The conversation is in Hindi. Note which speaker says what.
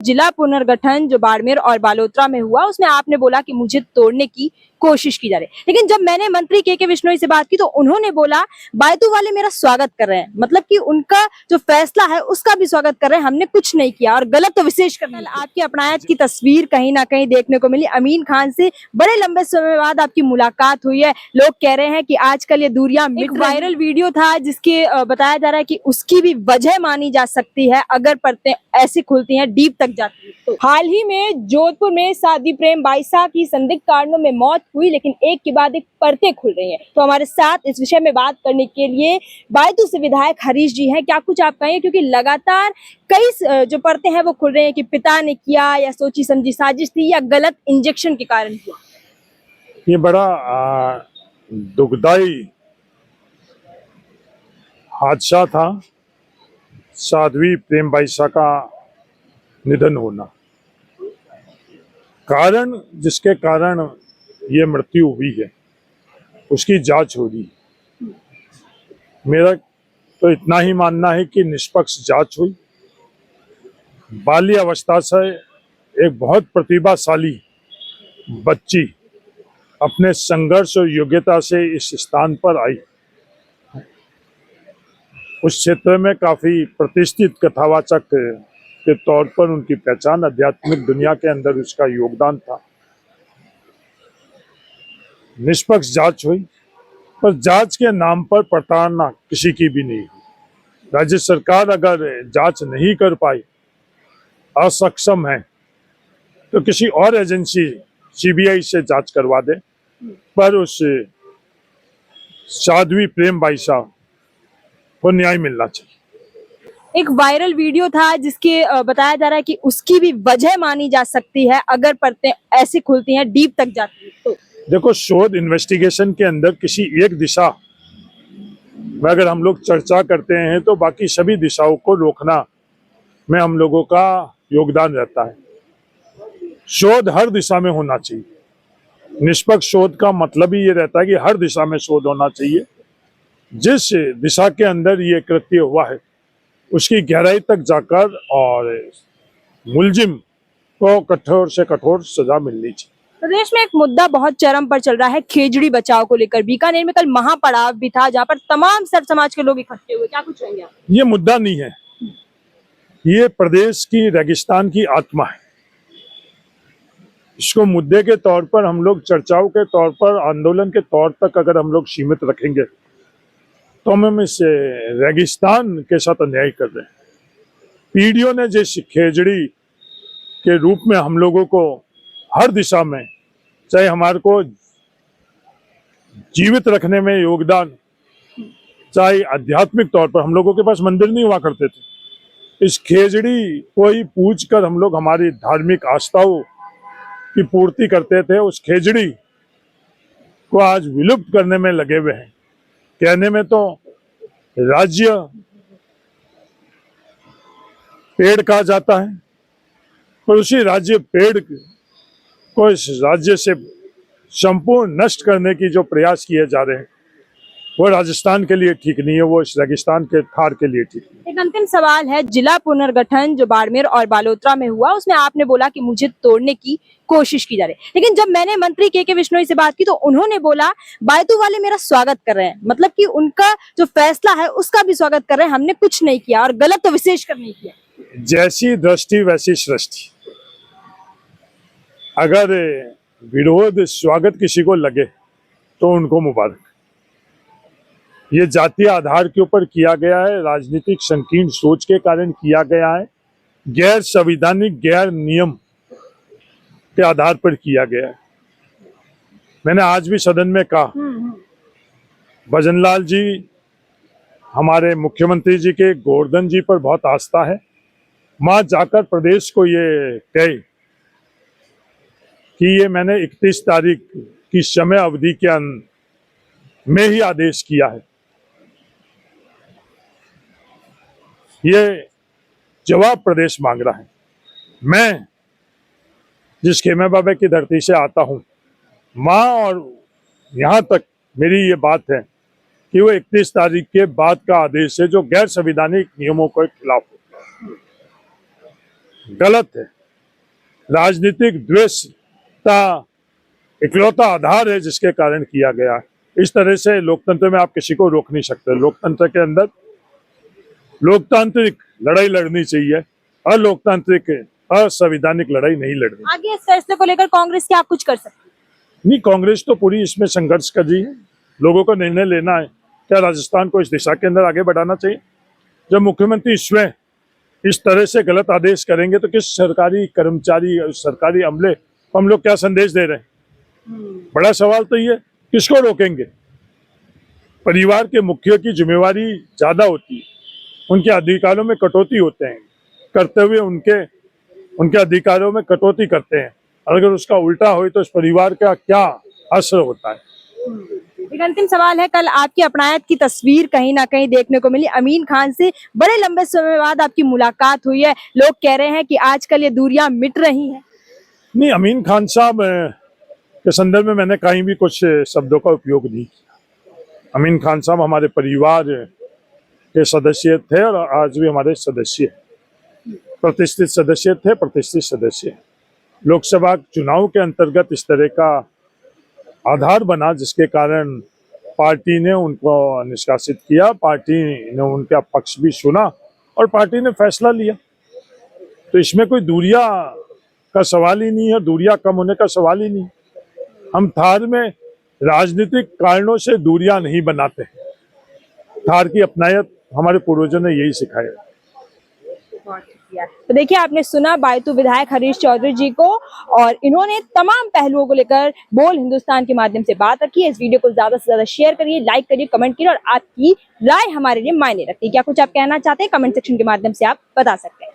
Speaker 1: जिला पुनर्गठन जो बाड़मेर और बालोतरा में हुआ उसमें आपने बोला कि मुझे तोड़ने की कोशिश की जा रही है, लेकिन जब मैंने मंत्री के बिश्नोई से बात की तो उन्होंने बोला बायतू वाले मेरा स्वागत कर रहे हैं, मतलब कि उनका जो फैसला है उसका भी स्वागत कर रहे हैं, हमने कुछ नहीं किया और गलत तो विशेष कर आपकी अपनायत की तस्वीर कहीं ना कहीं देखने को मिली। अमीन खान से बड़े लंबे समय बाद आपकी मुलाकात हुई है, लोग कह रहे हैं कि आजकल ये दूरियां मिट रही। वायरल वीडियो था जिसके बताया जा रहा है कि उसकी भी वजह मानी जा सकती है अगर परतें ऐसी खुलती हैं डीप तक जाती है। तो हाल ही में जोधपुर में साध्वी प्रेम बाईसा की संदिग्ध कारणों में मौत हुई, लेकिन एक के बाद एक परतें खुल रही हैं। तो हमारे साथ इस विषय में बात करने के लिए बायतू से विधायक हरीश जी हैं। क्या कुछ आप कहेंगे, क्योंकि लगातार कई जो परतें हैं वो खुल रही हैं कि पिता ने किया या सोची समझी साजिश थी या गलत इंजेक्शन के कारण हुआ।
Speaker 2: ये बड़ा दुखदाई हादसा था, साध्वी प्रेम बाईसा का निधन होना। कारण जिसके कारण ये मृत्यु हुई है उसकी जांच हो रही है। मेरा तो इतना ही मानना है कि निष्पक्ष जांच हुई। बाल्य अवस्था से एक बहुत प्रतिभाशाली बच्ची अपने संघर्ष और योग्यता से इस स्थान पर आई। उस क्षेत्र में काफी प्रतिष्ठित कथावाचक के तौर पर उनकी पहचान, आध्यात्मिक दुनिया के अंदर उसका योगदान था। निष्पक्ष जांच हुई, पर जांच के नाम पर प्रताड़ना किसी की भी नहीं हुई। राज्य सरकार अगर जांच नहीं कर पाई, असक्षम है, तो किसी और एजेंसी सीबीआई से जांच करवा दे, पर उस साध्वी प्रेम बाईसा को न्याय मिलना चाहिए।
Speaker 1: एक वायरल वीडियो था जिसके बताया जा रहा है कि उसकी भी वजह मानी जा सकती है अगर परतें ऐसी खुलती हैं डीप तक जाती है। तो
Speaker 2: देखो, शोध इन्वेस्टिगेशन के अंदर किसी एक दिशा में अगर हम लोग चर्चा करते हैं तो बाकी सभी दिशाओं को रोकना में हम लोगों का योगदान रहता है। शोध हर दिशा में होना चाहिए। निष्पक्ष शोध का मतलब ही ये रहता है कि हर दिशा में शोध होना चाहिए। जिस दिशा के अंदर ये कृत्य हुआ है उसकी गहराई तक जाकर और मुलजिम को कठोर से कठोर सजा मिलनी चाहिए।
Speaker 1: प्रदेश में एक मुद्दा बहुत चरम पर चल रहा है, खेजड़ी बचाओ को लेकर। बीकानेर में कल महापड़ाव भी था जहां पर तमाम सर्व समाज के लोग इकट्ठे हुए। क्या कुछ कहेंगे आप?
Speaker 2: ये मुद्दा नहीं है, ये प्रदेश की रेगिस्तान की आत्मा है। इसको मुद्दे के तौर पर हम लोग, चर्चाओं के तौर पर, आंदोलन के तौर तक अगर हम लोग सीमित रखेंगे तो हम इस रेगिस्तान के साथ अन्याय कर रहे हैं। पीढ़ियों ने जिस खेजड़ी के रूप में हम लोगों को हर दिशा में, चाहे हमारे को जीवित रखने में योगदान, चाहे आध्यात्मिक तौर पर, हम लोगों के पास मंदिर नहीं हुआ करते थे, इस खेजड़ी को ही पूज कर हम लोग हमारी धार्मिक आस्थाओं की पूर्ति करते थे। उस खेजड़ी को आज विलुप्त करने में लगे हुए हैं। कहने में तो राज्य पेड़ कहा जाता है, पर उसी राज्य पेड़ को इस राज्य से संपूर्ण नष्ट करने की जो प्रयास किए जा रहे हैं वो राजस्थान के लिए ठीक नहीं है, वो इस रेगिस्तान के थार के लिए ठीक नहीं है।
Speaker 1: एक अंतिम सवाल है, जिला पुनर्गठन जो बाड़मेर और बालोतरा में हुआ उसमें आपने बोला कि मुझे तोड़ने की कोशिश की जा रही है, लेकिन जब मैंने मंत्री के बिश्नोई से बात की तो उन्होंने बोला बायतू वाले मेरा स्वागत कर रहे हैं, मतलब कि उनका जो फैसला है उसका भी स्वागत कर रहे हैं, हमने कुछ नहीं किया और गलत तो विशेष कर नहीं किया।
Speaker 2: जैसी दृष्टि वैसी सृष्टि। अगर विरोध स्वागत किसी को लगे तो उनको मुबारक। ये जातीय आधार के ऊपर किया गया है, राजनीतिक संकीर्ण सोच के कारण किया गया है, गैर संवैधानिक, गैर नियम के आधार पर किया गया है। मैंने आज भी सदन में कहा, भजनलाल जी, हमारे मुख्यमंत्री जी के गोवर्धन जी पर बहुत आस्था है। मां जाकर प्रदेश को ये कहे कि ये मैंने 31 तारीख की समय अवधि के में ही आदेश किया है। ये जवाब प्रदेश मांग रहा है। मैं जिस खेमे बाबा की धरती से आता हूं, मां और यहां तक मेरी ये बात है कि वो 31 तारीख के बाद का आदेश है जो गैर संवैधानिक नियमों के खिलाफ है। गलत है। राजनीतिक द्वेष का इकलौता आधार है जिसके कारण किया गया है। इस तरह से लोकतंत्र में आप किसी को रोक नहीं सकते। लोकतंत्र के अंदर लोकतांत्रिक लड़ाई लड़नी चाहिए, अलोकतांत्रिक असंवैधानिक लड़ाई नहीं लड़नी।
Speaker 1: आगे इस फैसले को लेकर कांग्रेस क्या कुछ कर सकती है?
Speaker 2: नहीं, कांग्रेस तो पूरी इसमें संघर्ष कर रही है। लोगों को निर्णय लेना है, क्या राजस्थान को इस दिशा के अंदर आगे बढ़ाना चाहिए। जब मुख्यमंत्री स्वयं इस तरह से गलत आदेश करेंगे तो किस सरकारी कर्मचारी, सरकारी अमले को हम लोग क्या संदेश दे रहे हैं? बड़ा सवाल तो ये, किसको रोकेंगे? परिवार के मुखिया की जिम्मेवारी ज्यादा होती है, उनके अधिकारों में कटौती होते हैं, करते हुए उनके अधिकारों में कटौती करते हैं। और अगर उसका उल्टा हो तो इस परिवार का क्या असर होता है?
Speaker 1: एक अंतिम सवाल है, कल आपकी अपनायत की तस्वीर कहीं ना कहीं देखने को मिली। अमीन खान से बड़े लंबे समय बाद आपकी मुलाकात हुई है। लोग कह रहे हैं कि आजकल ये दूरियां मिट रही हैं।
Speaker 2: नहीं, अमीन खान साहब के संदर्भ में मैंने कहीं भी कुछ शब्दों का उपयोग नहीं किया। अमीन खान साहब हमारे परिवार के सदस्य थे और आज भी हमारे सदस्य हैं। प्रतिष्ठित सदस्य थे, प्रतिष्ठित सदस्य। लोकसभा चुनाव के अंतर्गत इस तरह का आधार बना जिसके कारण पार्टी ने उनको निष्कासित किया, पार्टी ने उनका पक्ष भी सुना और पार्टी ने फैसला लिया। तो इसमें कोई दूरियां का सवाल ही नहीं है, दूरियां कम होने का सवाल ही नहीं। हम थार में राजनीतिक कारणों से दूरियां नहीं बनाते। थार की अपनायत हमारे पूर्वजों ने यही सिखाया।
Speaker 1: तो देखिए, आपने सुना बायतू विधायक हरीश चौधरी जी को, और इन्होंने तमाम पहलुओं को लेकर बोल हिंदुस्तान के माध्यम से बात रखी है। इस वीडियो को ज्यादा से ज्यादा शेयर करिए, लाइक करिए, कमेंट करिए, और आपकी राय हमारे लिए मायने रखती है। क्या कुछ आप कहना चाहते हैं, कमेंट सेक्शन के माध्यम से आप बता सकते हैं।